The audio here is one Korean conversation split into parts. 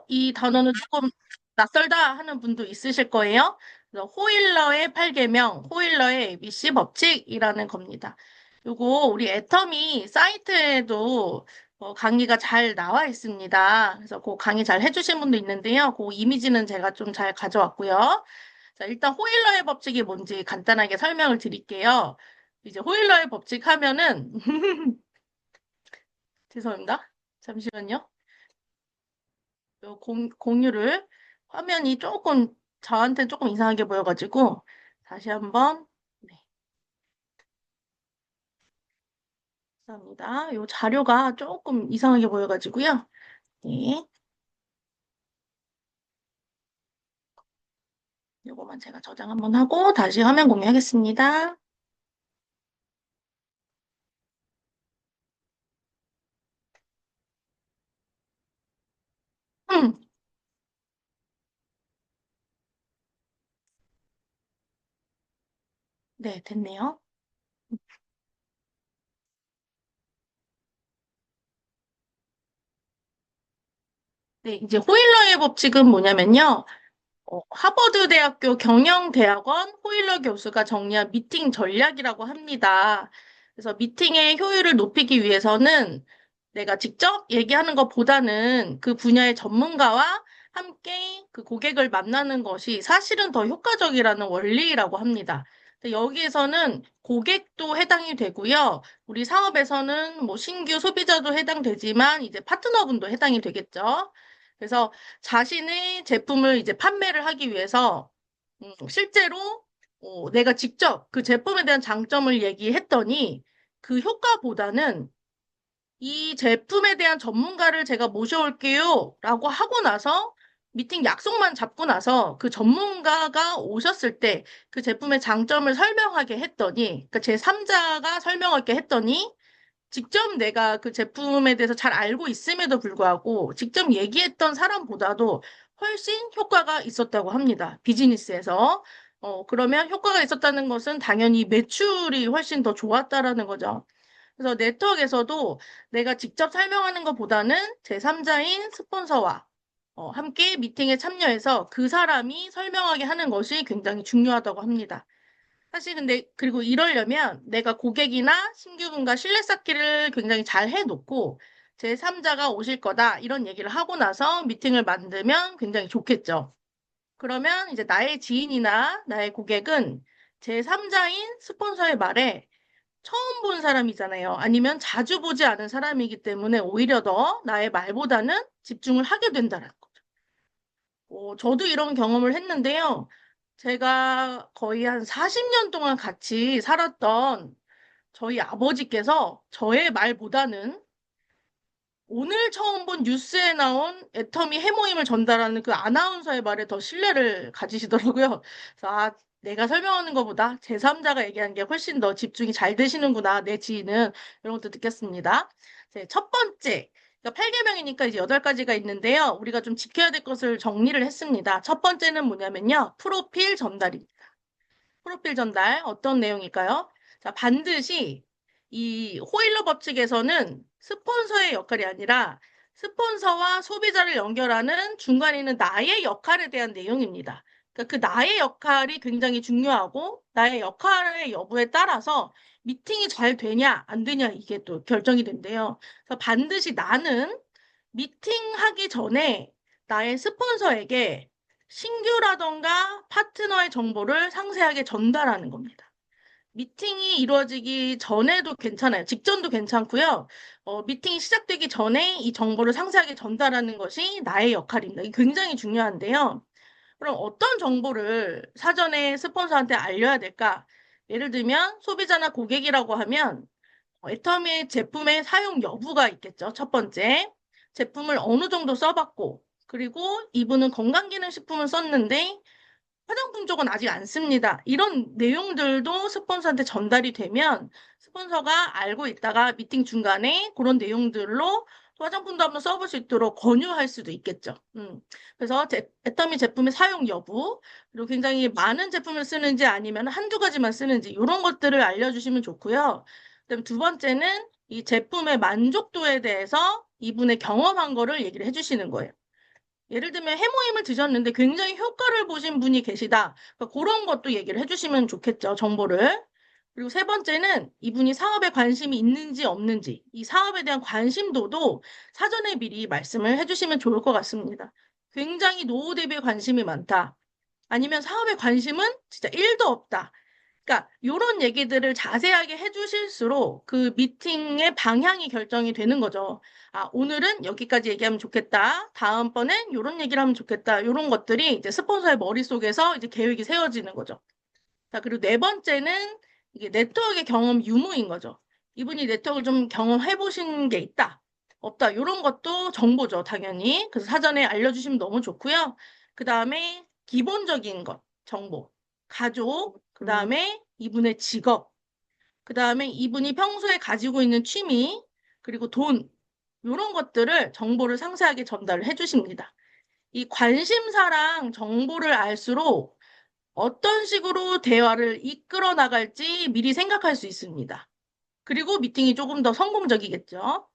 이 단어는 조금 낯설다 하는 분도 있으실 거예요. 그래서 호일러의 8계명, 호일러의 ABC 법칙이라는 겁니다. 요거 우리 애터미 사이트에도 강의가 잘 나와 있습니다. 그래서 그 강의 잘 해주신 분도 있는데요. 그 이미지는 제가 좀 잘 가져왔고요. 자, 일단 호일러의 법칙이 뭔지 간단하게 설명을 드릴게요. 이제 호일러의 법칙 하면은 죄송합니다. 잠시만요. 요 공유를 화면이 조금 저한테 조금 이상하게 보여가지고 다시 한번 네, 감사합니다. 요 자료가 조금 이상하게 보여가지고요. 네, 요거만 제가 저장 한번 하고 다시 화면 공유하겠습니다. 음, 네, 됐네요. 네, 이제 호일러의 법칙은 뭐냐면요. 하버드 대학교 경영대학원 호일러 교수가 정리한 미팅 전략이라고 합니다. 그래서 미팅의 효율을 높이기 위해서는 내가 직접 얘기하는 것보다는 그 분야의 전문가와 함께 그 고객을 만나는 것이 사실은 더 효과적이라는 원리라고 합니다. 근데 여기에서는 고객도 해당이 되고요. 우리 사업에서는 뭐 신규 소비자도 해당되지만 이제 파트너분도 해당이 되겠죠. 그래서 자신의 제품을 이제 판매를 하기 위해서 실제로 내가 직접 그 제품에 대한 장점을 얘기했더니 그 효과보다는 이 제품에 대한 전문가를 제가 모셔올게요 라고 하고 나서 미팅 약속만 잡고 나서 그 전문가가 오셨을 때 그 제품의 장점을 설명하게 했더니 그러니까 제3자가 설명하게 했더니 직접 내가 그 제품에 대해서 잘 알고 있음에도 불구하고 직접 얘기했던 사람보다도 훨씬 효과가 있었다고 합니다. 비즈니스에서. 그러면 효과가 있었다는 것은 당연히 매출이 훨씬 더 좋았다라는 거죠. 그래서 네트워크에서도 내가 직접 설명하는 것보다는 제3자인 스폰서와 함께 미팅에 참여해서 그 사람이 설명하게 하는 것이 굉장히 중요하다고 합니다. 사실 근데 그리고 이러려면 내가 고객이나 신규분과 신뢰 쌓기를 굉장히 잘 해놓고 제3자가 오실 거다 이런 얘기를 하고 나서 미팅을 만들면 굉장히 좋겠죠. 그러면 이제 나의 지인이나 나의 고객은 제3자인 스폰서의 말에 처음 본 사람이잖아요. 아니면 자주 보지 않은 사람이기 때문에 오히려 더 나의 말보다는 집중을 하게 된다는 거죠. 저도 이런 경험을 했는데요. 제가 거의 한 40년 동안 같이 살았던 저희 아버지께서 저의 말보다는 오늘 처음 본 뉴스에 나온 애터미 해모임을 전달하는 그 아나운서의 말에 더 신뢰를 가지시더라고요. 그래서 내가 설명하는 것보다 제3자가 얘기하는 게 훨씬 더 집중이 잘 되시는구나, 내 지인은. 이런 것도 느꼈습니다. 첫 번째, 그러니까 8계명이니까 이제 8가지가 있는데요. 우리가 좀 지켜야 될 것을 정리를 했습니다. 첫 번째는 뭐냐면요. 프로필 전달입니다. 프로필 전달 어떤 내용일까요? 자, 반드시 이 호일러 법칙에서는 스폰서의 역할이 아니라 스폰서와 소비자를 연결하는 중간에 있는 나의 역할에 대한 내용입니다. 그러니까 그 나의 역할이 굉장히 중요하고 나의 역할의 여부에 따라서 미팅이 잘 되냐 안 되냐 이게 또 결정이 된대요. 그래서 반드시 나는 미팅하기 전에 나의 스폰서에게 신규라던가 파트너의 정보를 상세하게 전달하는 겁니다. 미팅이 이루어지기 전에도 괜찮아요. 직전도 괜찮고요. 미팅이 시작되기 전에 이 정보를 상세하게 전달하는 것이 나의 역할입니다. 이게 굉장히 중요한데요. 그럼 어떤 정보를 사전에 스폰서한테 알려야 될까? 예를 들면 소비자나 고객이라고 하면 애터미의 제품의 사용 여부가 있겠죠. 첫 번째, 제품을 어느 정도 써봤고, 그리고 이분은 건강기능식품을 썼는데 화장품 쪽은 아직 안 씁니다. 이런 내용들도 스폰서한테 전달이 되면 스폰서가 알고 있다가 미팅 중간에 그런 내용들로 화장품도 한번 써볼 수 있도록 권유할 수도 있겠죠. 그래서 애터미 제품의 사용 여부, 그리고 굉장히 많은 제품을 쓰는지 아니면 한두 가지만 쓰는지 이런 것들을 알려주시면 좋고요. 그다음 두 번째는 이 제품의 만족도에 대해서 이분의 경험한 거를 얘기를 해주시는 거예요. 예를 들면 해모임을 드셨는데 굉장히 효과를 보신 분이 계시다. 그러니까 그런 것도 얘기를 해주시면 좋겠죠, 정보를. 그리고 세 번째는 이분이 사업에 관심이 있는지 없는지, 이 사업에 대한 관심도도 사전에 미리 말씀을 해주시면 좋을 것 같습니다. 굉장히 노후 대비에 관심이 많다. 아니면 사업에 관심은 진짜 1도 없다. 그러니까 이런 얘기들을 자세하게 해주실수록 그 미팅의 방향이 결정이 되는 거죠. 아, 오늘은 여기까지 얘기하면 좋겠다. 다음번엔 이런 얘기를 하면 좋겠다. 이런 것들이 이제 스폰서의 머릿속에서 이제 계획이 세워지는 거죠. 자, 그리고 네 번째는 이게 네트워크의 경험 유무인 거죠. 이분이 네트워크를 좀 경험해 보신 게 있다. 없다. 이런 것도 정보죠, 당연히. 그래서 사전에 알려주시면 너무 좋고요. 그 다음에 기본적인 것, 정보. 가족, 그 다음에 이분의 직업, 그 다음에 이분이 평소에 가지고 있는 취미, 그리고 돈, 이런 것들을 정보를 상세하게 전달을 해주십니다. 이 관심사랑 정보를 알수록 어떤 식으로 대화를 이끌어 나갈지 미리 생각할 수 있습니다. 그리고 미팅이 조금 더 성공적이겠죠.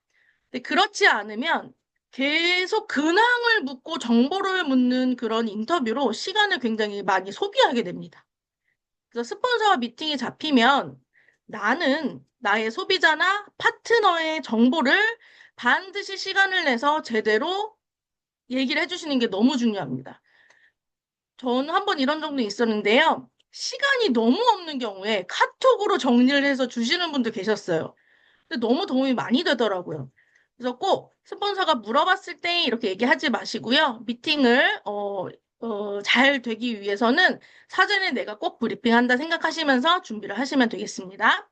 근데 그렇지 않으면 계속 근황을 묻고 정보를 묻는 그런 인터뷰로 시간을 굉장히 많이 소비하게 됩니다. 그래서 스폰서와 미팅이 잡히면 나는 나의 소비자나 파트너의 정보를 반드시 시간을 내서 제대로 얘기를 해주시는 게 너무 중요합니다. 저는 한 번 이런 적도 있었는데요. 시간이 너무 없는 경우에 카톡으로 정리를 해서 주시는 분도 계셨어요. 근데 너무 도움이 많이 되더라고요. 그래서 꼭 스폰서가 물어봤을 때 이렇게 얘기하지 마시고요. 미팅을 잘 되기 위해서는 사전에 내가 꼭 브리핑한다 생각하시면서 준비를 하시면 되겠습니다.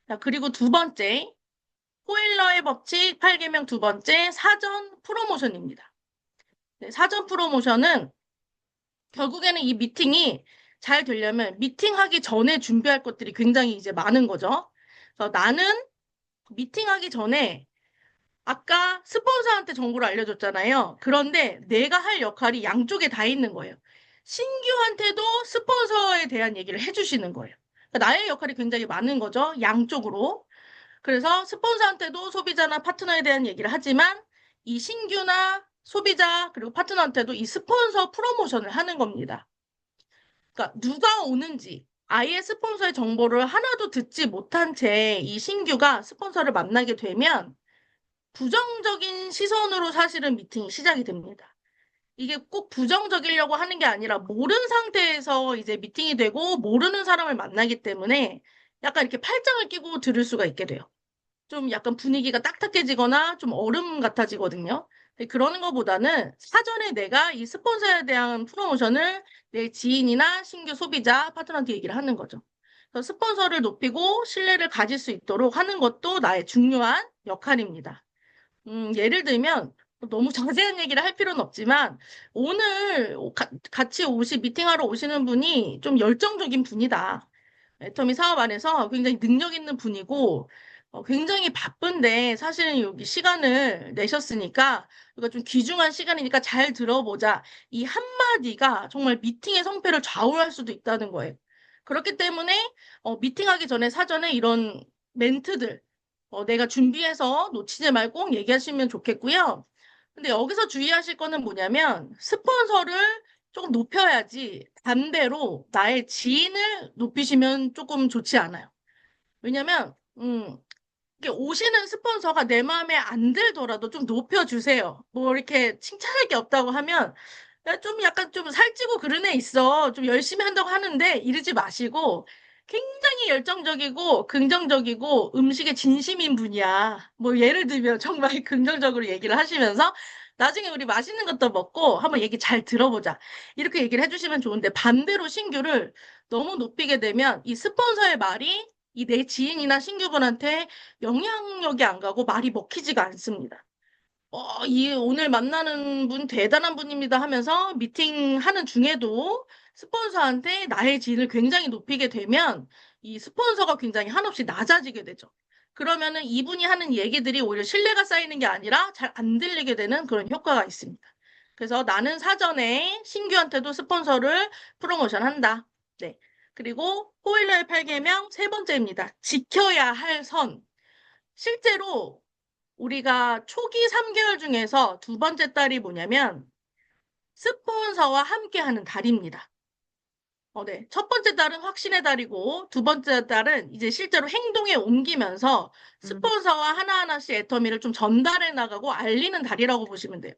자, 그리고 두 번째, 호일러의 법칙 8개명 두 번째, 사전 프로모션입니다. 네, 사전 프로모션은 결국에는 이 미팅이 잘 되려면 미팅하기 전에 준비할 것들이 굉장히 이제 많은 거죠. 그래서 나는 미팅하기 전에 아까 스폰서한테 정보를 알려줬잖아요. 그런데 내가 할 역할이 양쪽에 다 있는 거예요. 신규한테도 스폰서에 대한 얘기를 해주시는 거예요. 그러니까 나의 역할이 굉장히 많은 거죠. 양쪽으로. 그래서 스폰서한테도 소비자나 파트너에 대한 얘기를 하지만 이 신규나 소비자 그리고 파트너한테도 이 스폰서 프로모션을 하는 겁니다. 그러니까 누가 오는지 아예 스폰서의 정보를 하나도 듣지 못한 채 이 신규가 스폰서를 만나게 되면 부정적인 시선으로 사실은 미팅이 시작이 됩니다. 이게 꼭 부정적이려고 하는 게 아니라 모르는 상태에서 이제 미팅이 되고 모르는 사람을 만나기 때문에 약간 이렇게 팔짱을 끼고 들을 수가 있게 돼요. 좀 약간 분위기가 딱딱해지거나 좀 얼음 같아지거든요. 근데 그러는 것보다는 사전에 내가 이 스폰서에 대한 프로모션을 내 지인이나 신규 소비자, 파트너한테 얘기를 하는 거죠. 그래서 스폰서를 높이고 신뢰를 가질 수 있도록 하는 것도 나의 중요한 역할입니다. 예를 들면 너무 자세한 얘기를 할 필요는 없지만 오늘 같이 미팅하러 오시는 분이 좀 열정적인 분이다. 애터미 사업 안에서 굉장히 능력 있는 분이고 굉장히 바쁜데 사실은 여기 시간을 내셨으니까 이거 좀 귀중한 시간이니까 잘 들어보자. 이 한마디가 정말 미팅의 성패를 좌우할 수도 있다는 거예요. 그렇기 때문에 미팅하기 전에 사전에 이런 멘트들 내가 준비해서 놓치지 말고 꼭 얘기하시면 좋겠고요. 근데 여기서 주의하실 거는 뭐냐면 스폰서를 조금 높여야지 반대로 나의 지인을 높이시면 조금 좋지 않아요. 왜냐면 이렇게 오시는 스폰서가 내 마음에 안 들더라도 좀 높여주세요. 뭐 이렇게 칭찬할 게 없다고 하면 야, 좀 약간 좀 살찌고 그런 애 있어. 좀 열심히 한다고 하는데 이러지 마시고 굉장히 열정적이고 긍정적이고 음식에 진심인 분이야. 뭐 예를 들면 정말 긍정적으로 얘기를 하시면서 나중에 우리 맛있는 것도 먹고 한번 얘기 잘 들어보자. 이렇게 얘기를 해주시면 좋은데 반대로 신규를 너무 높이게 되면 이 스폰서의 말이 이 내 지인이나 신규분한테 영향력이 안 가고 말이 먹히지가 않습니다. 이 오늘 만나는 분 대단한 분입니다 하면서 미팅하는 중에도 스폰서한테 나의 질을 굉장히 높이게 되면 이 스폰서가 굉장히 한없이 낮아지게 되죠. 그러면은 이분이 하는 얘기들이 오히려 신뢰가 쌓이는 게 아니라 잘 안 들리게 되는 그런 효과가 있습니다. 그래서 나는 사전에 신규한테도 스폰서를 프로모션 한다. 네. 그리고 호일러의 8계명 세 번째입니다. 지켜야 할 선. 실제로 우리가 초기 3개월 중에서 두 번째 달이 뭐냐면 스폰서와 함께하는 달입니다. 네. 첫 번째 달은 확신의 달이고, 두 번째 달은 이제 실제로 행동에 옮기면서 스폰서와 하나하나씩 애터미를 좀 전달해 나가고 알리는 달이라고 보시면 돼요.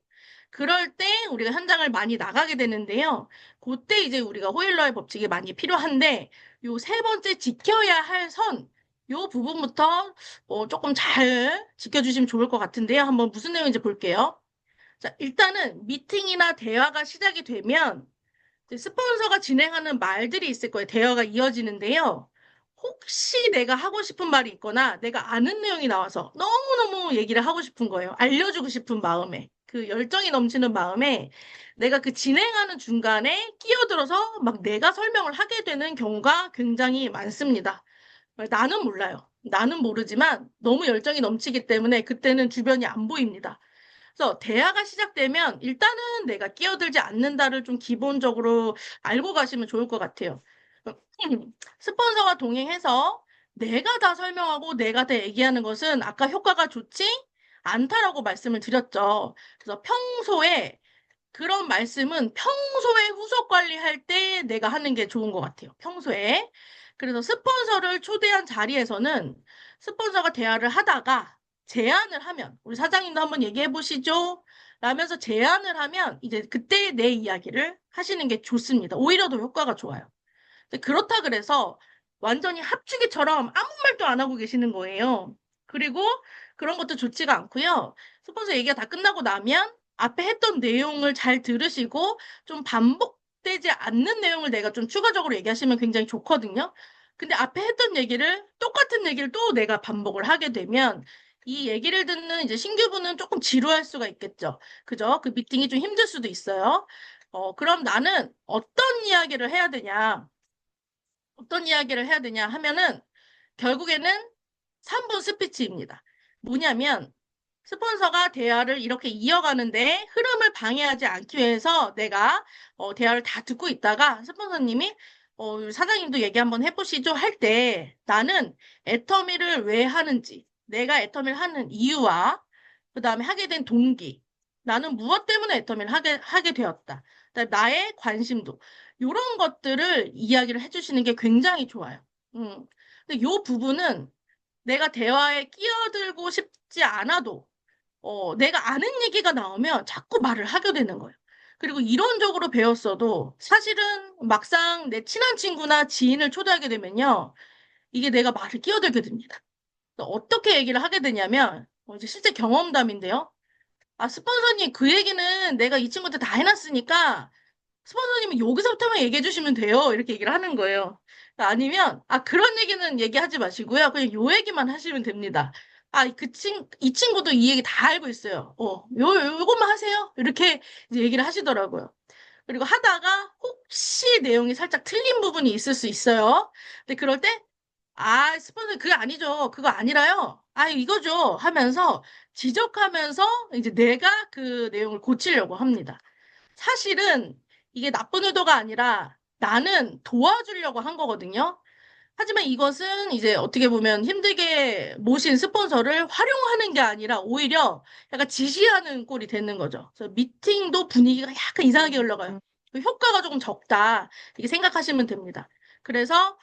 그럴 때 우리가 현장을 많이 나가게 되는데요. 그때 이제 우리가 호일러의 법칙이 많이 필요한데, 요 세 번째 지켜야 할 선, 요 부분부터 조금 잘 지켜주시면 좋을 것 같은데요. 한번 무슨 내용인지 볼게요. 자, 일단은 미팅이나 대화가 시작이 되면 이제 스폰서가 진행하는 말들이 있을 거예요. 대화가 이어지는데요. 혹시 내가 하고 싶은 말이 있거나 내가 아는 내용이 나와서 너무너무 얘기를 하고 싶은 거예요. 알려주고 싶은 마음에. 그 열정이 넘치는 마음에 내가 그 진행하는 중간에 끼어들어서 막 내가 설명을 하게 되는 경우가 굉장히 많습니다. 나는 몰라요. 나는 모르지만 너무 열정이 넘치기 때문에 그때는 주변이 안 보입니다. 그래서 대화가 시작되면 일단은 내가 끼어들지 않는다를 좀 기본적으로 알고 가시면 좋을 것 같아요. 스폰서와 동행해서 내가 다 설명하고 내가 다 얘기하는 것은 아까 효과가 좋지 않다라고 말씀을 드렸죠. 그래서 평소에 그런 말씀은 평소에 후속 관리할 때 내가 하는 게 좋은 것 같아요. 평소에. 그래서 스폰서를 초대한 자리에서는 스폰서가 대화를 하다가 제안을 하면, 우리 사장님도 한번 얘기해 보시죠. 라면서 제안을 하면 이제 그때 내 이야기를 하시는 게 좋습니다. 오히려 더 효과가 좋아요. 근데 그렇다 그래서 완전히 합주기처럼 아무 말도 안 하고 계시는 거예요. 그리고 그런 것도 좋지가 않고요. 스폰서 얘기가 다 끝나고 나면 앞에 했던 내용을 잘 들으시고 좀 반복되지 않는 내용을 내가 좀 추가적으로 얘기하시면 굉장히 좋거든요. 근데 앞에 했던 얘기를 똑같은 얘기를 또 내가 반복을 하게 되면 이 얘기를 듣는 이제 신규분은 조금 지루할 수가 있겠죠. 그죠? 그 미팅이 좀 힘들 수도 있어요. 그럼 나는 어떤 이야기를 해야 되냐? 어떤 이야기를 해야 되냐 하면은 결국에는 3분 스피치입니다. 뭐냐면 스폰서가 대화를 이렇게 이어가는데 흐름을 방해하지 않기 위해서 내가 대화를 다 듣고 있다가 스폰서님이 사장님도 얘기 한번 해보시죠 할 때 나는 애터미를 왜 하는지 내가 애터미를 하는 이유와 그 다음에 하게 된 동기 나는 무엇 때문에 애터미를 하게 되었다. 그다음에 나의 관심도 이런 것들을 이야기를 해주시는 게 굉장히 좋아요. 근데 이 부분은 내가 대화에 끼어들고 싶지 않아도 내가 아는 얘기가 나오면 자꾸 말을 하게 되는 거예요. 그리고 이론적으로 배웠어도 사실은 막상 내 친한 친구나 지인을 초대하게 되면요. 이게 내가 말을 끼어들게 됩니다. 어떻게 얘기를 하게 되냐면, 이제 실제 경험담인데요. 아, 스폰서님, 그 얘기는 내가 이 친구한테 다 해놨으니까 스폰서님은 여기서부터만 얘기해 주시면 돼요. 이렇게 얘기를 하는 거예요. 아니면, 그런 얘기는 얘기하지 마시고요. 그냥 요 얘기만 하시면 됩니다. 이 친구도 이 얘기 다 알고 있어요. 요것만 하세요. 이렇게 이제 얘기를 하시더라고요. 그리고 하다가 혹시 내용이 살짝 틀린 부분이 있을 수 있어요. 근데 그럴 때, 스폰서 그게 아니죠. 그거 아니라요. 이거죠. 하면서 지적하면서 이제 내가 그 내용을 고치려고 합니다. 사실은 이게 나쁜 의도가 아니라 나는 도와주려고 한 거거든요. 하지만 이것은 이제 어떻게 보면 힘들게 모신 스폰서를 활용하는 게 아니라 오히려 약간 지시하는 꼴이 되는 거죠. 그래서 미팅도 분위기가 약간 이상하게 흘러가요. 그 효과가 조금 적다. 이렇게 생각하시면 됩니다. 그래서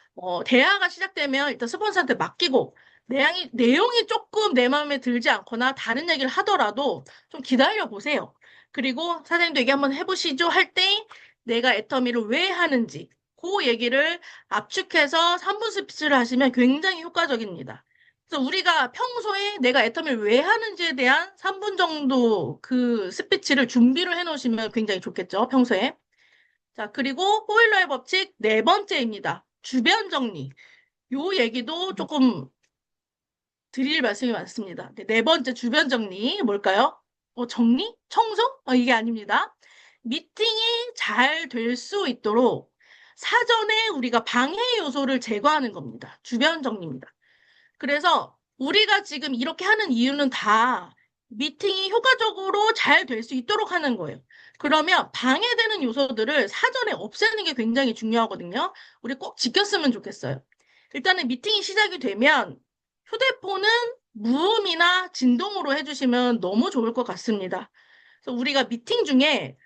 대화가 시작되면 일단 스폰서한테 맡기고 내용이 조금 내 마음에 들지 않거나 다른 얘기를 하더라도 좀 기다려 보세요. 그리고 사장님도 얘기 한번 해보시죠 할 때 내가 애터미를 왜 하는지 그 얘기를 압축해서 3분 스피치를 하시면 굉장히 효과적입니다. 그래서 우리가 평소에 내가 애터미를 왜 하는지에 대한 3분 정도 그 스피치를 준비를 해 놓으시면 굉장히 좋겠죠, 평소에. 자, 그리고 호일러의 법칙 네 번째입니다. 주변 정리. 요 얘기도 조금 드릴 말씀이 많습니다. 네 번째 주변 정리 뭘까요? 정리? 청소? 이게 아닙니다. 미팅이 잘 될 수 있도록 사전에 우리가 방해 요소를 제거하는 겁니다. 주변 정리입니다. 그래서 우리가 지금 이렇게 하는 이유는 다 미팅이 효과적으로 잘 될 수 있도록 하는 거예요. 그러면 방해되는 요소들을 사전에 없애는 게 굉장히 중요하거든요. 우리 꼭 지켰으면 좋겠어요. 일단은 미팅이 시작이 되면 휴대폰은 무음이나 진동으로 해주시면 너무 좋을 것 같습니다. 그래서 우리가 미팅 중에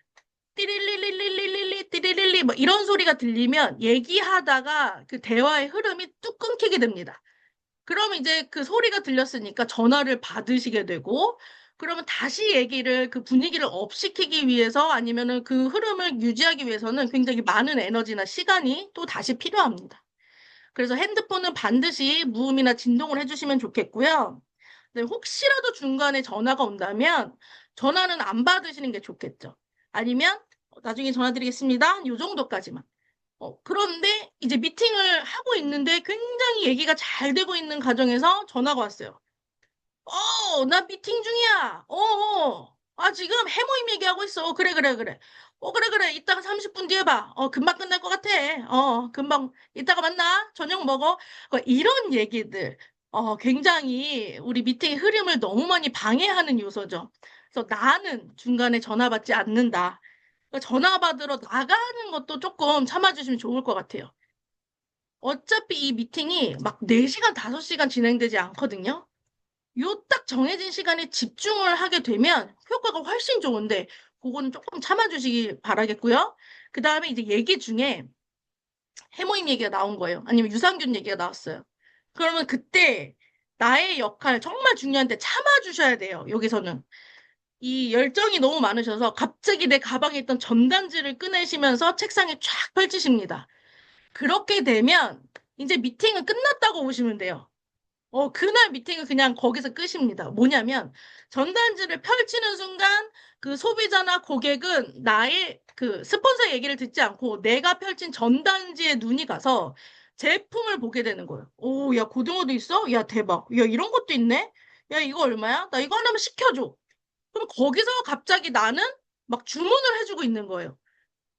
띠릴리릴리릴리리 띠리릴리 뭐 이런 소리가 들리면 얘기하다가 그 대화의 흐름이 뚝 끊기게 됩니다. 그러면 이제 그 소리가 들렸으니까 전화를 받으시게 되고, 그러면 다시 얘기를, 그 분위기를 업시키기 위해서 아니면은 그 흐름을 유지하기 위해서는 굉장히 많은 에너지나 시간이 또 다시 필요합니다. 그래서 핸드폰은 반드시 무음이나 진동을 해주시면 좋겠고요. 네, 혹시라도 중간에 전화가 온다면 전화는 안 받으시는 게 좋겠죠. 아니면 나중에 전화 드리겠습니다. 요 정도까지만. 그런데 이제 미팅을 하고 있는데 굉장히 얘기가 잘 되고 있는 과정에서 전화가 왔어요. 나 미팅 중이야. 지금 해모임 얘기하고 있어. 그래, 그래, 그래. 그래, 그래. 이따가 30분 뒤에 봐. 금방 끝날 것 같아. 금방, 이따가 만나. 저녁 먹어. 이런 얘기들. 굉장히 우리 미팅의 흐름을 너무 많이 방해하는 요소죠. 그래서 나는 중간에 전화 받지 않는다. 전화 받으러 나가는 것도 조금 참아주시면 좋을 것 같아요. 어차피 이 미팅이 막 4시간, 5시간 진행되지 않거든요. 요 딱 정해진 시간에 집중을 하게 되면 효과가 훨씬 좋은데, 그거는 조금 참아주시기 바라겠고요. 그 다음에 이제 얘기 중에 해모임 얘기가 나온 거예요. 아니면 유산균 얘기가 나왔어요. 그러면 그때 나의 역할 정말 중요한데 참아주셔야 돼요. 여기서는. 이 열정이 너무 많으셔서 갑자기 내 가방에 있던 전단지를 꺼내시면서 책상에 쫙 펼치십니다. 그렇게 되면 이제 미팅은 끝났다고 보시면 돼요. 그날 미팅은 그냥 거기서 끝입니다. 뭐냐면 전단지를 펼치는 순간 그 소비자나 고객은 나의 그 스폰서 얘기를 듣지 않고 내가 펼친 전단지에 눈이 가서 제품을 보게 되는 거예요. 오, 야, 고등어도 있어? 야, 대박. 야, 이런 것도 있네? 야, 이거 얼마야? 나 이거 하나만 시켜줘. 그럼 거기서 갑자기 나는 막 주문을 해주고 있는 거예요.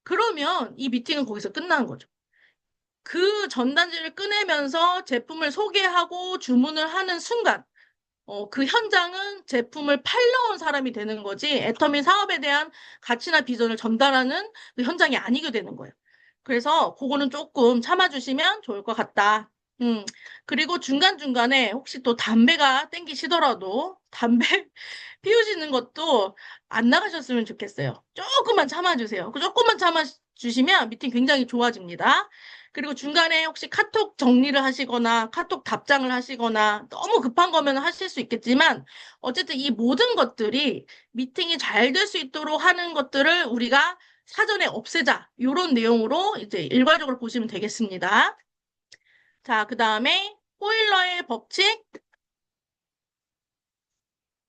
그러면 이 미팅은 거기서 끝나는 거죠. 그 전단지를 꺼내면서 제품을 소개하고 주문을 하는 순간, 그 현장은 제품을 팔러 온 사람이 되는 거지, 애터미 사업에 대한 가치나 비전을 전달하는 그 현장이 아니게 되는 거예요. 그래서 그거는 조금 참아주시면 좋을 것 같다. 음, 그리고 중간중간에 혹시 또 담배가 땡기시더라도 담배 피우시는 것도 안 나가셨으면 좋겠어요. 조금만 참아주세요. 그 조금만 참아주시면 미팅 굉장히 좋아집니다. 그리고 중간에 혹시 카톡 정리를 하시거나 카톡 답장을 하시거나 너무 급한 거면 하실 수 있겠지만 어쨌든 이 모든 것들이 미팅이 잘 될 수 있도록 하는 것들을 우리가 사전에 없애자. 이런 내용으로 이제 일괄적으로 보시면 되겠습니다. 자, 그 다음에 호일러의 법칙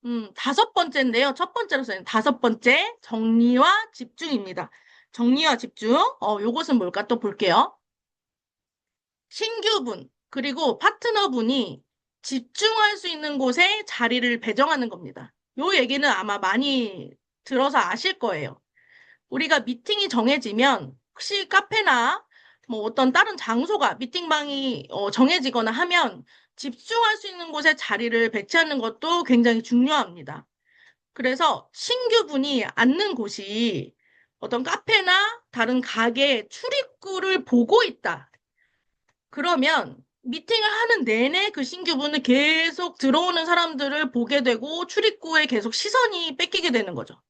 5번째인데요. 첫 번째로서는 5번째, 정리와 집중입니다. 정리와 집중. 요것은 뭘까 또 볼게요. 신규분, 그리고 파트너분이 집중할 수 있는 곳에 자리를 배정하는 겁니다. 요 얘기는 아마 많이 들어서 아실 거예요. 우리가 미팅이 정해지면 혹시 카페나 뭐 어떤 다른 장소가 미팅방이 정해지거나 하면 집중할 수 있는 곳에 자리를 배치하는 것도 굉장히 중요합니다. 그래서 신규분이 앉는 곳이 어떤 카페나 다른 가게 출입구를 보고 있다. 그러면 미팅을 하는 내내 그 신규분은 계속 들어오는 사람들을 보게 되고 출입구에 계속 시선이 뺏기게 되는 거죠.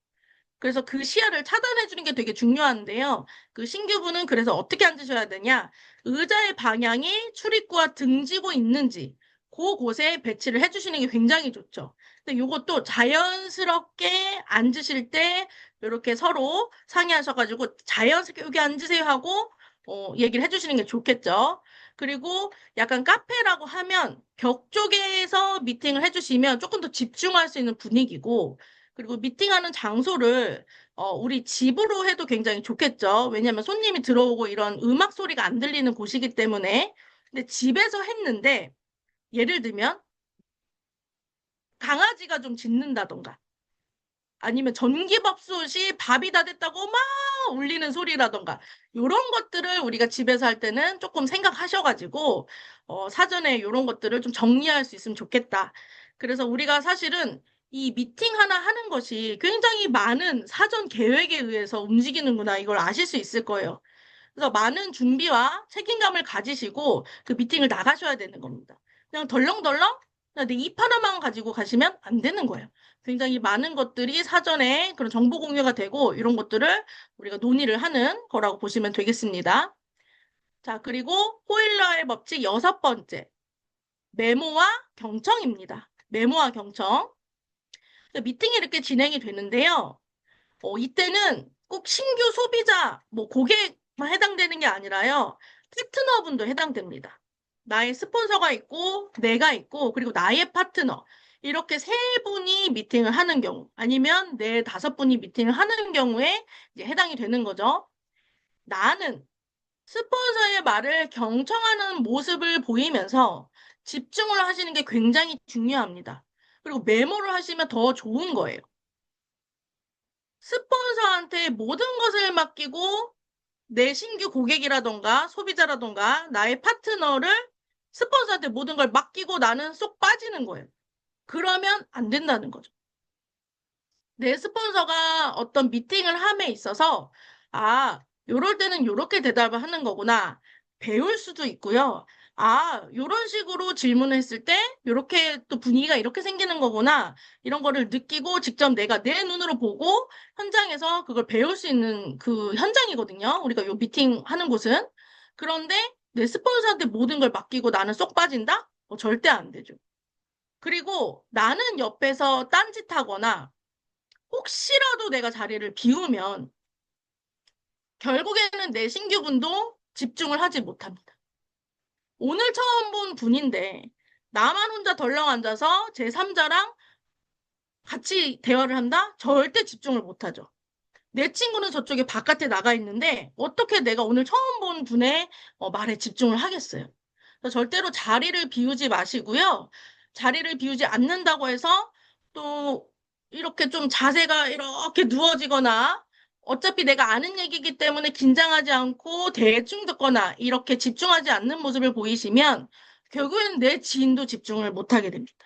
그래서 그 시야를 차단해 주는 게 되게 중요한데요. 그 신규분은 그래서 어떻게 앉으셔야 되냐? 의자의 방향이 출입구와 등지고 있는지 그곳에 배치를 해주시는 게 굉장히 좋죠. 근데 이것도 자연스럽게 앉으실 때 이렇게 서로 상의하셔가지고 자연스럽게 여기 앉으세요 하고 얘기를 해주시는 게 좋겠죠. 그리고 약간 카페라고 하면 벽 쪽에서 미팅을 해주시면 조금 더 집중할 수 있는 분위기고 그리고 미팅하는 장소를 우리 집으로 해도 굉장히 좋겠죠. 왜냐하면 손님이 들어오고 이런 음악 소리가 안 들리는 곳이기 때문에. 근데 집에서 했는데 예를 들면 강아지가 좀 짖는다던가 아니면 전기밥솥이 밥이 다 됐다고 막 울리는 소리라던가 이런 것들을 우리가 집에서 할 때는 조금 생각하셔가지고 사전에 이런 것들을 좀 정리할 수 있으면 좋겠다. 그래서 우리가 사실은 이 미팅 하나 하는 것이 굉장히 많은 사전 계획에 의해서 움직이는구나 이걸 아실 수 있을 거예요. 그래서 많은 준비와 책임감을 가지시고 그 미팅을 나가셔야 되는 겁니다. 그냥 덜렁덜렁 내 입 하나만 가지고 가시면 안 되는 거예요. 굉장히 많은 것들이 사전에 그런 정보 공유가 되고 이런 것들을 우리가 논의를 하는 거라고 보시면 되겠습니다. 자, 그리고 호일러의 법칙 여섯 번째, 메모와 경청입니다. 메모와 경청. 미팅이 이렇게 진행이 되는데요. 이때는 꼭 신규 소비자, 뭐 고객만 해당되는 게 아니라요. 파트너분도 해당됩니다. 나의 스폰서가 있고, 내가 있고, 그리고 나의 파트너. 이렇게 세 분이 미팅을 하는 경우, 아니면 네, 다섯 분이 미팅을 하는 경우에 이제 해당이 되는 거죠. 나는 스폰서의 말을 경청하는 모습을 보이면서 집중을 하시는 게 굉장히 중요합니다. 그리고 메모를 하시면 더 좋은 거예요. 스폰서한테 모든 것을 맡기고 내 신규 고객이라던가 소비자라던가 나의 파트너를 스폰서한테 모든 걸 맡기고 나는 쏙 빠지는 거예요. 그러면 안 된다는 거죠. 내 스폰서가 어떤 미팅을 함에 있어서, 아, 요럴 때는 요렇게 대답을 하는 거구나. 배울 수도 있고요. 아, 요런 식으로 질문을 했을 때, 요렇게 또 분위기가 이렇게 생기는 거구나. 이런 거를 느끼고 직접 내가 내 눈으로 보고 현장에서 그걸 배울 수 있는 그 현장이거든요. 우리가 요 미팅 하는 곳은. 그런데 내 스폰서한테 모든 걸 맡기고 나는 쏙 빠진다? 절대 안 되죠. 그리고 나는 옆에서 딴짓하거나 혹시라도 내가 자리를 비우면 결국에는 내 신규분도 집중을 하지 못합니다. 오늘 처음 본 분인데 나만 혼자 덜렁 앉아서 제3자랑 같이 대화를 한다? 절대 집중을 못하죠. 내 친구는 저쪽에 바깥에 나가 있는데 어떻게 내가 오늘 처음 본 분의 말에 집중을 하겠어요. 그래서 절대로 자리를 비우지 마시고요. 자리를 비우지 않는다고 해서 또 이렇게 좀 자세가 이렇게 누워지거나 어차피 내가 아는 얘기이기 때문에 긴장하지 않고 대충 듣거나 이렇게 집중하지 않는 모습을 보이시면 결국에는 내 지인도 집중을 못하게 됩니다.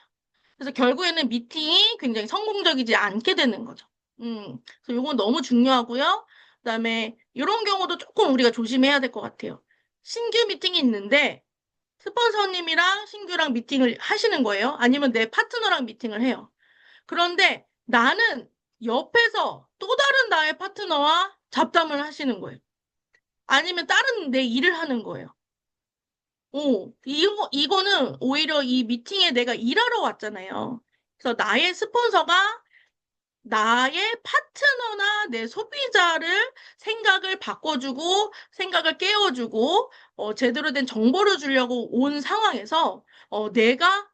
그래서 결국에는 미팅이 굉장히 성공적이지 않게 되는 거죠. 그래서 이건 너무 중요하고요. 그다음에 이런 경우도 조금 우리가 조심해야 될 것 같아요. 신규 미팅이 있는데 스폰서님이랑 신규랑 미팅을 하시는 거예요. 아니면 내 파트너랑 미팅을 해요. 그런데 나는 옆에서 또 다른 나의 파트너와 잡담을 하시는 거예요. 아니면 다른 내 일을 하는 거예요. 이거는 오히려 이 미팅에 내가 일하러 왔잖아요. 그래서 나의 스폰서가 나의 파트너나 내 소비자를 생각을 바꿔주고, 생각을 깨워주고, 제대로 된 정보를 주려고 온 상황에서, 내가,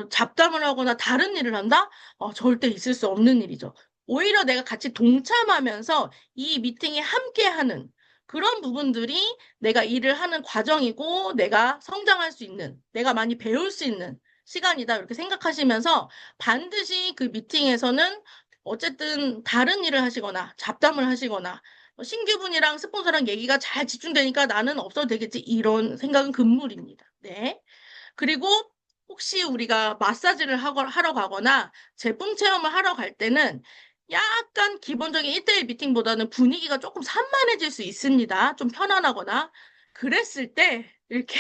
잡담을 하거나 다른 일을 한다? 절대 있을 수 없는 일이죠. 오히려 내가 같이 동참하면서 이 미팅에 함께하는 그런 부분들이 내가 일을 하는 과정이고, 내가 성장할 수 있는, 내가 많이 배울 수 있는 시간이다. 이렇게 생각하시면서 반드시 그 미팅에서는 어쨌든 다른 일을 하시거나 잡담을 하시거나 신규분이랑 스폰서랑 얘기가 잘 집중되니까 나는 없어도 되겠지 이런 생각은 금물입니다. 네. 그리고 혹시 우리가 마사지를 하러 가거나 제품 체험을 하러 갈 때는 약간 기본적인 1대1 미팅보다는 분위기가 조금 산만해질 수 있습니다. 좀 편안하거나 그랬을 때 이렇게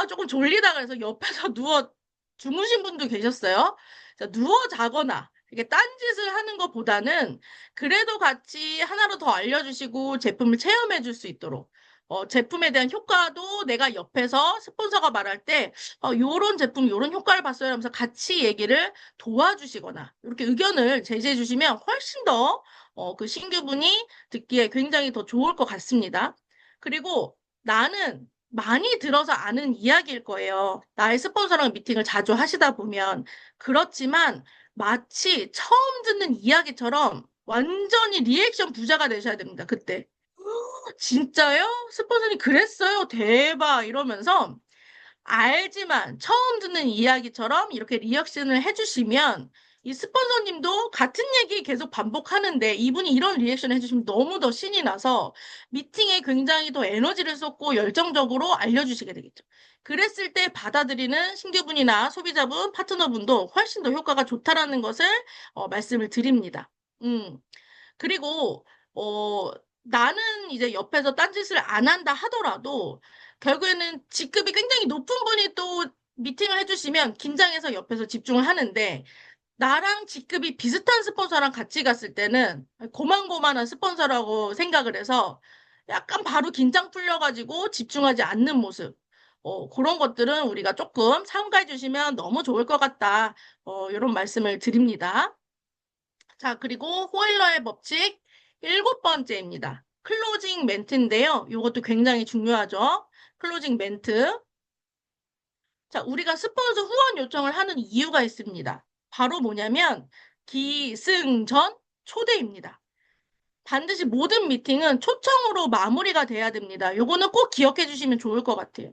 조금 졸리다 그래서 옆에서 누워 주무신 분도 계셨어요. 자, 누워 자거나 이렇게 딴짓을 하는 것보다는 그래도 같이 하나로 더 알려주시고 제품을 체험해 줄 수 있도록 제품에 대한 효과도 내가 옆에서 스폰서가 말할 때 요런 제품 요런 효과를 봤어요 하면서 같이 얘기를 도와주시거나 이렇게 의견을 제시해 주시면 훨씬 더 그 신규분이 듣기에 굉장히 더 좋을 것 같습니다. 그리고 나는 많이 들어서 아는 이야기일 거예요. 나의 스폰서랑 미팅을 자주 하시다 보면. 그렇지만 마치 처음 듣는 이야기처럼 완전히 리액션 부자가 되셔야 됩니다. 그때. 진짜요? 스폰서님 그랬어요? 대박! 이러면서 알지만 처음 듣는 이야기처럼 이렇게 리액션을 해주시면 이 스폰서님도 같은 얘기 계속 반복하는데 이분이 이런 리액션 해주시면 너무 더 신이 나서 미팅에 굉장히 더 에너지를 쏟고 열정적으로 알려주시게 되겠죠. 그랬을 때 받아들이는 신규분이나 소비자분, 파트너분도 훨씬 더 효과가 좋다라는 것을 말씀을 드립니다. 그리고 어, 나는 이제 옆에서 딴짓을 안 한다 하더라도 결국에는 직급이 굉장히 높은 분이 또 미팅을 해주시면 긴장해서 옆에서 집중을 하는데 나랑 직급이 비슷한 스폰서랑 같이 갔을 때는 고만고만한 스폰서라고 생각을 해서 약간 바로 긴장 풀려가지고 집중하지 않는 모습. 그런 것들은 우리가 조금 참고해 주시면 너무 좋을 것 같다. 이런 말씀을 드립니다. 자, 그리고 호일러의 법칙 일곱 번째입니다. 클로징 멘트인데요. 이것도 굉장히 중요하죠. 클로징 멘트. 자, 우리가 스폰서 후원 요청을 하는 이유가 있습니다. 바로 뭐냐면 기승전 초대입니다. 반드시 모든 미팅은 초청으로 마무리가 돼야 됩니다. 요거는 꼭 기억해 주시면 좋을 것 같아요.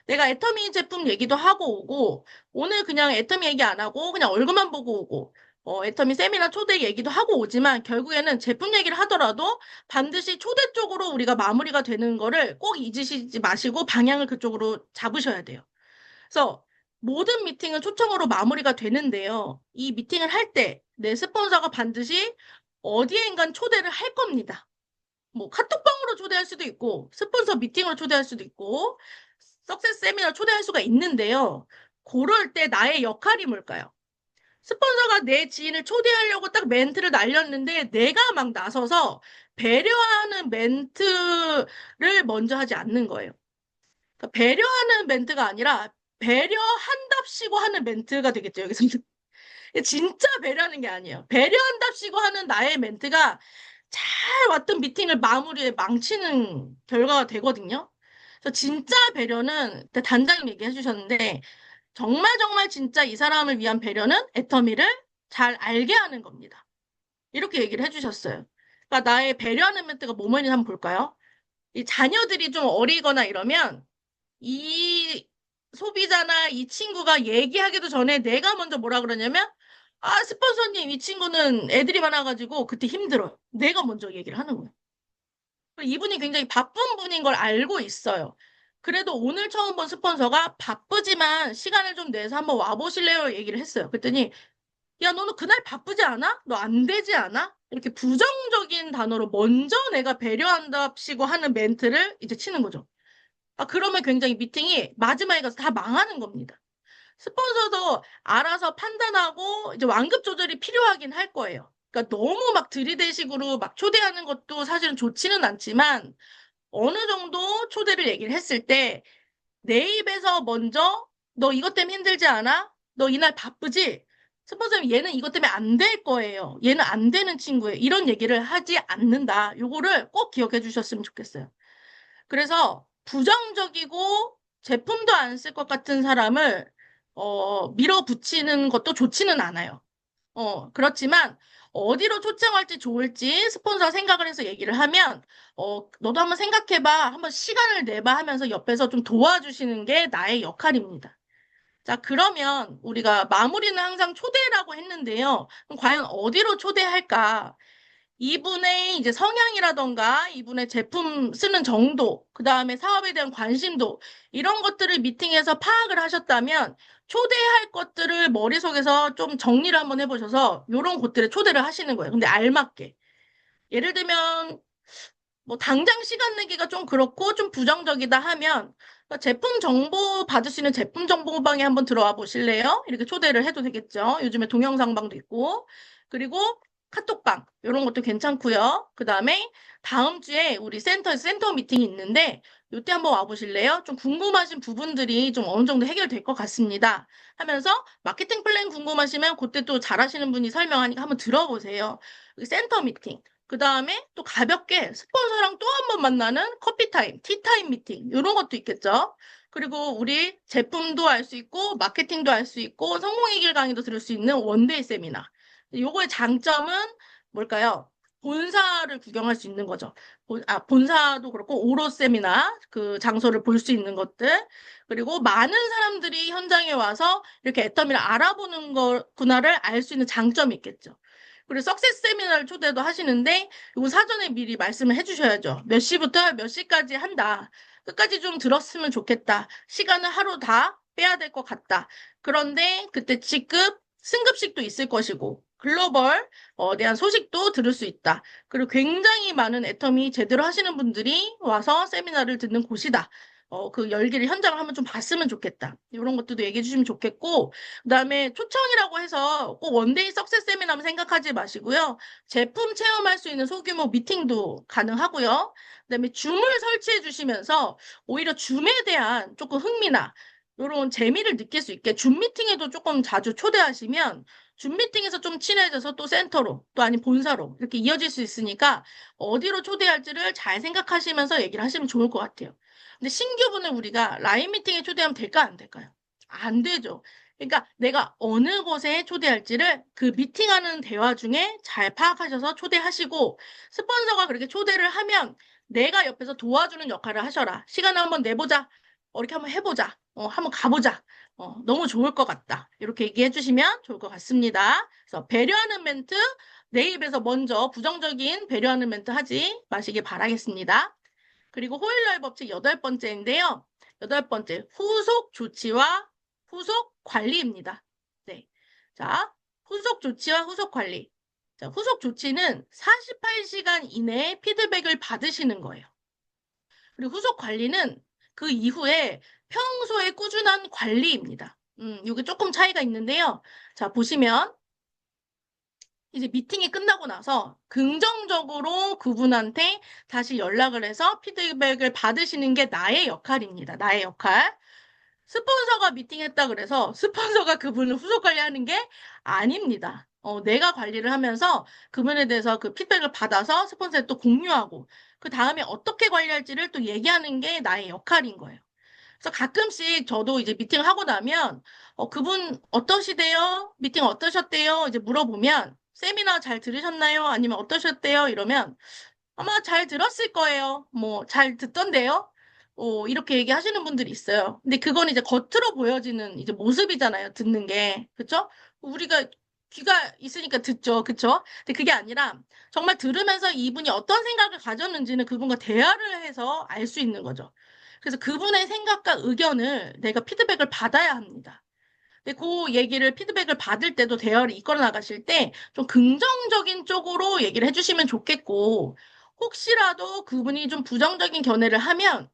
내가 애터미 제품 얘기도 하고 오고, 오늘 그냥 애터미 얘기 안 하고, 그냥 얼굴만 보고 오고, 애터미 세미나 초대 얘기도 하고 오지만, 결국에는 제품 얘기를 하더라도 반드시 초대 쪽으로 우리가 마무리가 되는 거를 꼭 잊으시지 마시고, 방향을 그쪽으로 잡으셔야 돼요. 그래서 모든 미팅은 초청으로 마무리가 되는데요. 이 미팅을 할 때 내 스폰서가 반드시 어디엔간 초대를 할 겁니다. 뭐 카톡방으로 초대할 수도 있고 스폰서 미팅으로 초대할 수도 있고 석세스 세미나 초대할 수가 있는데요. 그럴 때 나의 역할이 뭘까요? 스폰서가 내 지인을 초대하려고 딱 멘트를 날렸는데 내가 막 나서서 배려하는 멘트를 먼저 하지 않는 거예요. 그러니까 배려하는 멘트가 아니라 배려한답시고 하는 멘트가 되겠죠, 여기서. 진짜 배려하는 게 아니에요. 배려한답시고 하는 나의 멘트가 잘 왔던 미팅을 마무리에 망치는 결과가 되거든요. 그래서 진짜 배려는 단장님 얘기해 주셨는데 정말 정말 진짜 이 사람을 위한 배려는 애터미를 잘 알게 하는 겁니다. 이렇게 얘기를 해주셨어요. 그러니까 나의 배려하는 멘트가 뭐뭐인지 한번 볼까요? 이 자녀들이 좀 어리거나 이러면 이 소비자나 이 친구가 얘기하기도 전에 내가 먼저 뭐라 그러냐면, 아, 스폰서님, 이 친구는 애들이 많아가지고 그때 힘들어요. 내가 먼저 얘기를 하는 거예요. 이분이 굉장히 바쁜 분인 걸 알고 있어요. 그래도 오늘 처음 본 스폰서가 바쁘지만 시간을 좀 내서 한번 와보실래요? 얘기를 했어요. 그랬더니, 야, 너는 그날 바쁘지 않아? 너 안 되지 않아? 이렇게 부정적인 단어로 먼저 내가 배려한답시고 하는 멘트를 이제 치는 거죠. 아, 그러면 굉장히 미팅이 마지막에 가서 다 망하는 겁니다. 스폰서도 알아서 판단하고 이제 완급 조절이 필요하긴 할 거예요. 그러니까 너무 막 들이대식으로 막 초대하는 것도 사실은 좋지는 않지만 어느 정도 초대를 얘기를 했을 때 내 입에서 먼저 너 이것 때문에 힘들지 않아? 너 이날 바쁘지? 스폰서님 얘는 이것 때문에 안 될 거예요. 얘는 안 되는 친구예요. 이런 얘기를 하지 않는다. 요거를 꼭 기억해 주셨으면 좋겠어요. 그래서 부정적이고 제품도 안 쓸 것 같은 사람을 밀어붙이는 것도 좋지는 않아요. 그렇지만 어디로 초청할지 좋을지 스폰서가 생각을 해서 얘기를 하면 너도 한번 생각해봐. 한번 시간을 내봐 하면서 옆에서 좀 도와주시는 게 나의 역할입니다. 자, 그러면 우리가 마무리는 항상 초대라고 했는데요. 그럼 과연 어디로 초대할까? 이분의 이제 성향이라던가 이분의 제품 쓰는 정도, 그 다음에 사업에 대한 관심도 이런 것들을 미팅에서 파악을 하셨다면 초대할 것들을 머릿속에서 좀 정리를 한번 해보셔서 이런 곳들에 초대를 하시는 거예요. 근데 알맞게. 예를 들면 뭐 당장 시간 내기가 좀 그렇고 좀 부정적이다 하면 제품 정보 받을 수 있는 제품 정보방에 한번 들어와 보실래요? 이렇게 초대를 해도 되겠죠. 요즘에 동영상방도 있고. 그리고 카톡방 이런 것도 괜찮고요. 그다음에 다음 주에 우리 센터에서 센터 미팅이 있는데 이때 한번 와 보실래요? 좀 궁금하신 부분들이 좀 어느 정도 해결될 것 같습니다. 하면서 마케팅 플랜 궁금하시면 그때 또 잘하시는 분이 설명하니까 한번 들어보세요. 센터 미팅. 그 다음에 또 가볍게 스폰서랑 또 한 번 만나는 커피 타임, 티 타임 미팅, 이런 것도 있겠죠. 그리고 우리 제품도 알 수 있고, 마케팅도 알 수 있고, 성공의 길 강의도 들을 수 있는 원데이 세미나. 요거의 장점은 뭘까요? 본사를 구경할 수 있는 거죠. 본사도 그렇고, 오로 세미나, 그 장소를 볼 수 있는 것들. 그리고 많은 사람들이 현장에 와서 이렇게 애터미를 알아보는 거구나를 알 수 있는 장점이 있겠죠. 그리고 석세스 세미나를 초대도 하시는데 이거 사전에 미리 말씀을 해주셔야죠. 몇 시부터 몇 시까지 한다. 끝까지 좀 들었으면 좋겠다. 시간을 하루 다 빼야 될 것 같다. 그런데 그때 직급, 승급식도 있을 것이고 글로벌 대한 소식도 들을 수 있다. 그리고 굉장히 많은 애터미 제대로 하시는 분들이 와서 세미나를 듣는 곳이다. 그 열기를 현장을 한번 좀 봤으면 좋겠다. 이런 것들도 얘기해 주시면 좋겠고, 그다음에 초청이라고 해서 꼭 원데이 석세스 세미나만 생각하지 마시고요. 제품 체험할 수 있는 소규모 미팅도 가능하고요. 그다음에 줌을 설치해 주시면서 오히려 줌에 대한 조금 흥미나 이런 재미를 느낄 수 있게 줌 미팅에도 조금 자주 초대하시면 줌 미팅에서 좀 친해져서 또 센터로 또 아닌 본사로 이렇게 이어질 수 있으니까 어디로 초대할지를 잘 생각하시면서 얘기를 하시면 좋을 것 같아요. 근데 신규분을 우리가 라인 미팅에 초대하면 될까 안 될까요? 안 되죠. 그러니까 내가 어느 곳에 초대할지를 그 미팅하는 대화 중에 잘 파악하셔서 초대하시고 스폰서가 그렇게 초대를 하면 내가 옆에서 도와주는 역할을 하셔라. 시간을 한번 내보자. 이렇게 한번 해보자. 한번 가보자. 너무 좋을 것 같다. 이렇게 얘기해 주시면 좋을 것 같습니다. 그래서 배려하는 멘트, 내 입에서 먼저 부정적인 배려하는 멘트 하지 마시기 바라겠습니다. 그리고 호일러의 법칙 여덟 번째인데요. 여덟 번째, 후속 조치와 후속 관리입니다. 네. 자, 후속 조치와 후속 관리. 자, 후속 조치는 48시간 이내에 피드백을 받으시는 거예요. 그리고 후속 관리는 그 이후에 평소에 꾸준한 관리입니다. 이게 조금 차이가 있는데요. 자, 보시면 이제 미팅이 끝나고 나서 긍정적으로 그분한테 다시 연락을 해서 피드백을 받으시는 게 나의 역할입니다. 나의 역할. 스폰서가 미팅했다 그래서 스폰서가 그분을 후속 관리하는 게 아닙니다. 내가 관리를 하면서 그분에 대해서 그 피드백을 받아서 스폰서에 또 공유하고 그 다음에 어떻게 관리할지를 또 얘기하는 게 나의 역할인 거예요. 그래서 가끔씩 저도 이제 미팅을 하고 나면 그분 어떠시대요? 미팅 어떠셨대요? 이제 물어보면 세미나 잘 들으셨나요? 아니면 어떠셨대요? 이러면 아마 잘 들었을 거예요. 뭐 잘 듣던데요? 이렇게 얘기하시는 분들이 있어요. 근데 그건 이제 겉으로 보여지는 이제 모습이잖아요. 듣는 게. 그쵸? 우리가 귀가 있으니까 듣죠. 그쵸? 근데 그게 아니라 정말 들으면서 이분이 어떤 생각을 가졌는지는 그분과 대화를 해서 알 수 있는 거죠. 그래서 그분의 생각과 의견을 내가 피드백을 받아야 합니다. 근데 그 얘기를 피드백을 받을 때도 대화를 이끌어 나가실 때 좀 긍정적인 쪽으로 얘기를 해주시면 좋겠고, 혹시라도 그분이 좀 부정적인 견해를 하면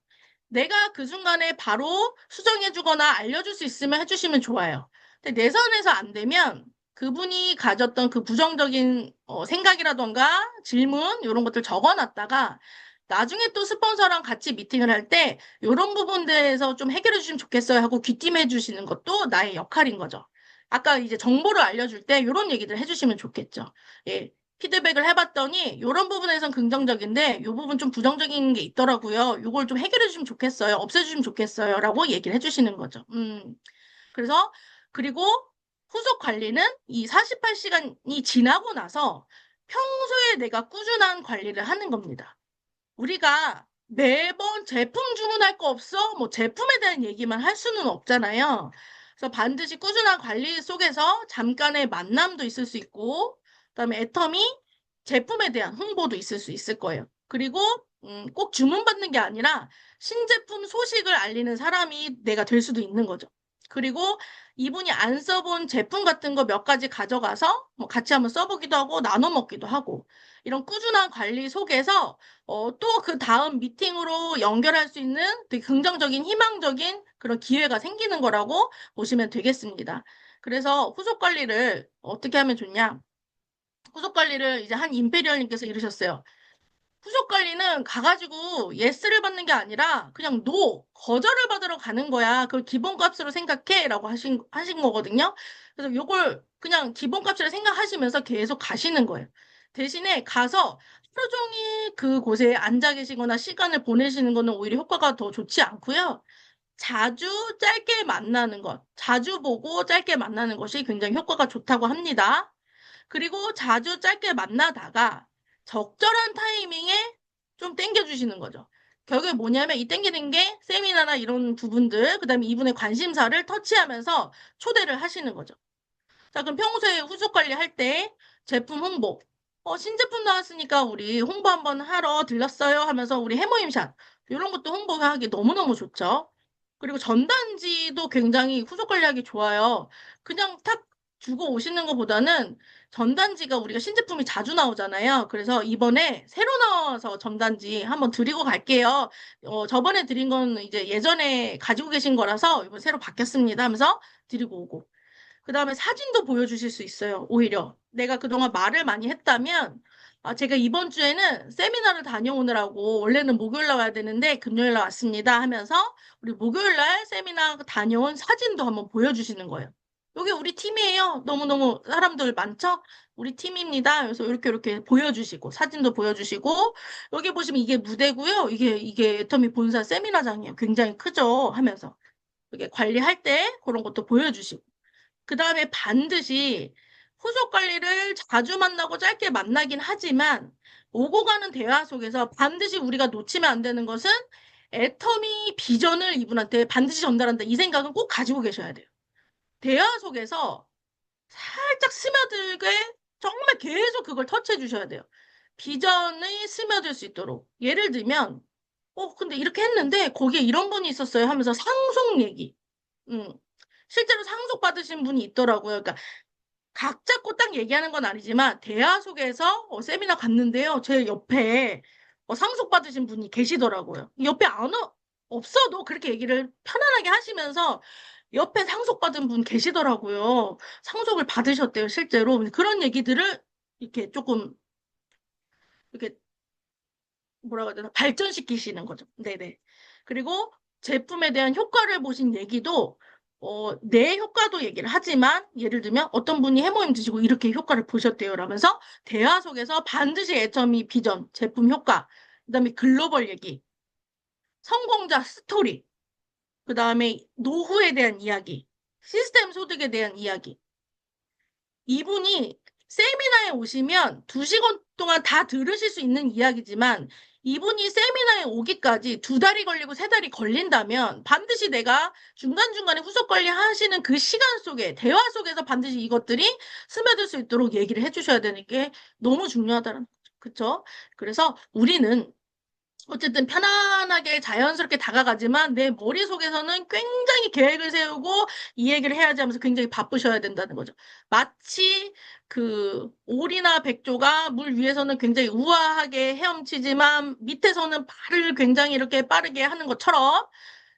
내가 그 순간에 바로 수정해주거나 알려줄 수 있으면 해주시면 좋아요. 근데 내 선에서 안 되면 그분이 가졌던 그 부정적인 생각이라던가 질문 이런 것들 적어놨다가 나중에 또 스폰서랑 같이 미팅을 할 때 이런 부분들에서 좀 해결해 주시면 좋겠어요 하고 귀띔해 주시는 것도 나의 역할인 거죠. 아까 이제 정보를 알려줄 때 이런 얘기들 해주시면 좋겠죠. 예. 피드백을 해봤더니 이런 부분에선 긍정적인데 이 부분 좀 부정적인 게 있더라고요. 이걸 좀 해결해 주시면 좋겠어요. 없애주시면 좋겠어요. 라고 얘기를 해주시는 거죠. 그래서 그리고 후속 관리는 이 48시간이 지나고 나서 평소에 내가 꾸준한 관리를 하는 겁니다. 우리가 매번 제품 주문할 거 없어? 뭐 제품에 대한 얘기만 할 수는 없잖아요. 그래서 반드시 꾸준한 관리 속에서 잠깐의 만남도 있을 수 있고, 그다음에 애터미 제품에 대한 홍보도 있을 수 있을 거예요. 그리고 꼭 주문받는 게 아니라 신제품 소식을 알리는 사람이 내가 될 수도 있는 거죠. 그리고 이분이 안 써본 제품 같은 거 몇 가지 가져가서 뭐 같이 한번 써보기도 하고 나눠 먹기도 하고 이런 꾸준한 관리 속에서 또 그 다음 미팅으로 연결할 수 있는 되게 긍정적인 희망적인 그런 기회가 생기는 거라고 보시면 되겠습니다. 그래서 후속 관리를 어떻게 하면 좋냐? 후속 관리를 이제 한 임페리얼님께서 이러셨어요. 후속 관리는 가가지고 예스를 받는 게 아니라 그냥 노, 거절을 받으러 가는 거야. 그걸 기본값으로 생각해. 라고 하신 거거든요. 그래서 요걸 그냥 기본값이라 생각하시면서 계속 가시는 거예요. 대신에 가서 하루 종일 그곳에 앉아 계시거나 시간을 보내시는 거는 오히려 효과가 더 좋지 않고요. 자주 짧게 만나는 것, 자주 보고 짧게 만나는 것이 굉장히 효과가 좋다고 합니다. 그리고 자주 짧게 만나다가 적절한 타이밍에 좀 땡겨주시는 거죠. 결국에 뭐냐면 이 땡기는 게 세미나나 이런 부분들, 그다음에 이분의 관심사를 터치하면서 초대를 하시는 거죠. 자, 그럼 평소에 후속 관리할 때 제품 홍보, 신제품 나왔으니까 우리 홍보 한번 하러 들렀어요 하면서 우리 해모임샷, 이런 것도 홍보하기 너무너무 좋죠. 그리고 전단지도 굉장히 후속 관리하기 좋아요. 그냥 탁 주고 오시는 것보다는 전단지가 우리가 신제품이 자주 나오잖아요. 그래서 이번에 새로 나와서 전단지 한번 드리고 갈게요. 저번에 드린 건 이제 예전에 가지고 계신 거라서 이번 새로 바뀌었습니다 하면서 드리고 오고. 그 다음에 사진도 보여주실 수 있어요. 오히려 내가 그동안 말을 많이 했다면, 제가 이번 주에는 세미나를 다녀오느라고 원래는 목요일 날 와야 되는데 금요일 날 왔습니다 하면서 우리 목요일 날 세미나 다녀온 사진도 한번 보여주시는 거예요. 여기 우리 팀이에요. 너무너무 사람들 많죠? 우리 팀입니다. 그래서 이렇게 보여주시고 사진도 보여주시고 여기 보시면 이게 무대고요. 이게 애터미 본사 세미나장이에요. 굉장히 크죠? 하면서 이게 관리할 때 그런 것도 보여주시고 그 다음에 반드시 후속 관리를 자주 만나고 짧게 만나긴 하지만 오고 가는 대화 속에서 반드시 우리가 놓치면 안 되는 것은 애터미 비전을 이분한테 반드시 전달한다. 이 생각은 꼭 가지고 계셔야 돼요. 대화 속에서 살짝 스며들게 정말 계속 그걸 터치해 주셔야 돼요. 비전이 스며들 수 있도록. 예를 들면, 근데 이렇게 했는데 거기에 이런 분이 있었어요 하면서 상속 얘기. 음. 실제로 상속 받으신 분이 있더라고요. 그러니까 각 잡고 딱 얘기하는 건 아니지만 대화 속에서 세미나 갔는데요. 제 옆에 상속받으신 분이 계시더라고요. 옆에 없어도 그렇게 얘기를 편안하게 하시면서 옆에 상속받은 분 계시더라고요. 상속을 받으셨대요, 실제로. 그런 얘기들을 이렇게 조금 이렇게 뭐라고 해야 되나 발전시키시는 거죠. 네네. 그리고 제품에 대한 효과를 보신 얘기도 내 효과도 얘기를 하지만 예를 들면 어떤 분이 해모임 드시고 이렇게 효과를 보셨대요 라면서 대화 속에서 반드시 애터미 비전, 제품 효과, 그다음에 글로벌 얘기, 성공자 스토리, 그다음에 노후에 대한 이야기, 시스템 소득에 대한 이야기. 이분이 세미나에 오시면 2시간 동안 다 들으실 수 있는 이야기지만 이분이 세미나에 오기까지 2달이 걸리고 3달이 걸린다면 반드시 내가 중간중간에 후속 관리하시는 그 시간 속에 대화 속에서 반드시 이것들이 스며들 수 있도록 얘기를 해주셔야 되는 게 너무 중요하다는 거죠. 그쵸? 그래서 우리는 어쨌든 편안하게 자연스럽게 다가가지만 내 머릿속에서는 굉장히 계획을 세우고 이 얘기를 해야지 하면서 굉장히 바쁘셔야 된다는 거죠. 마치 그 오리나 백조가 물 위에서는 굉장히 우아하게 헤엄치지만 밑에서는 발을 굉장히 이렇게 빠르게 하는 것처럼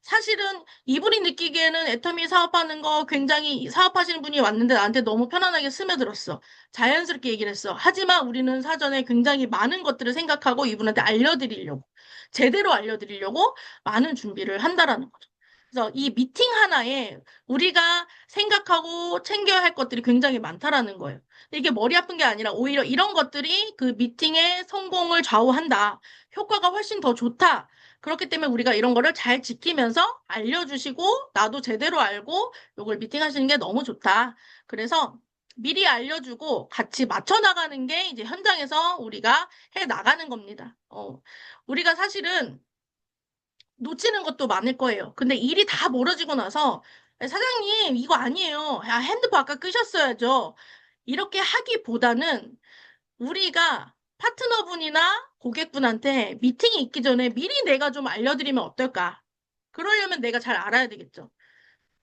사실은 이분이 느끼기에는 애터미 사업하는 거 굉장히 사업하시는 분이 왔는데 나한테 너무 편안하게 스며들었어. 자연스럽게 얘기를 했어. 하지만 우리는 사전에 굉장히 많은 것들을 생각하고 이분한테 알려드리려고, 제대로 알려드리려고 많은 준비를 한다라는 거죠. 그래서 이 미팅 하나에 우리가 생각하고 챙겨야 할 것들이 굉장히 많다라는 거예요. 이게 머리 아픈 게 아니라 오히려 이런 것들이 그 미팅의 성공을 좌우한다. 효과가 훨씬 더 좋다. 그렇기 때문에 우리가 이런 거를 잘 지키면서 알려주시고 나도 제대로 알고 이걸 미팅하시는 게 너무 좋다. 그래서 미리 알려주고 같이 맞춰 나가는 게 이제 현장에서 우리가 해 나가는 겁니다. 우리가 사실은 놓치는 것도 많을 거예요. 근데 일이 다 멀어지고 나서 사장님 이거 아니에요. 야, 핸드폰 아까 끄셨어야죠. 이렇게 하기보다는 우리가 파트너분이나 고객분한테 미팅이 있기 전에 미리 내가 좀 알려드리면 어떨까? 그러려면 내가 잘 알아야 되겠죠.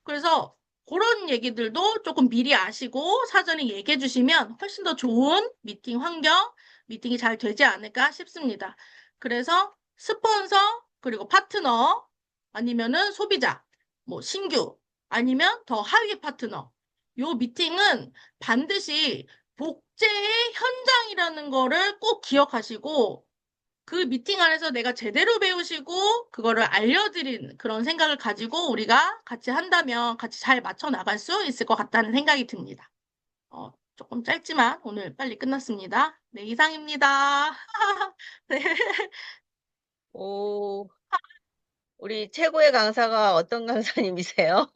그래서 그런 얘기들도 조금 미리 아시고 사전에 얘기해 주시면 훨씬 더 좋은 미팅 환경, 미팅이 잘 되지 않을까 싶습니다. 그래서 스폰서, 그리고 파트너, 아니면은 소비자, 뭐 신규, 아니면 더 하위 파트너. 요 미팅은 반드시 복제의 현장이라는 거를 꼭 기억하시고 그 미팅 안에서 내가 제대로 배우시고 그거를 알려드린 그런 생각을 가지고 우리가 같이 한다면 같이 잘 맞춰 나갈 수 있을 것 같다는 생각이 듭니다. 조금 짧지만 오늘 빨리 끝났습니다. 네, 이상입니다. 네. 오, 우리 최고의 강사가 어떤 강사님이세요?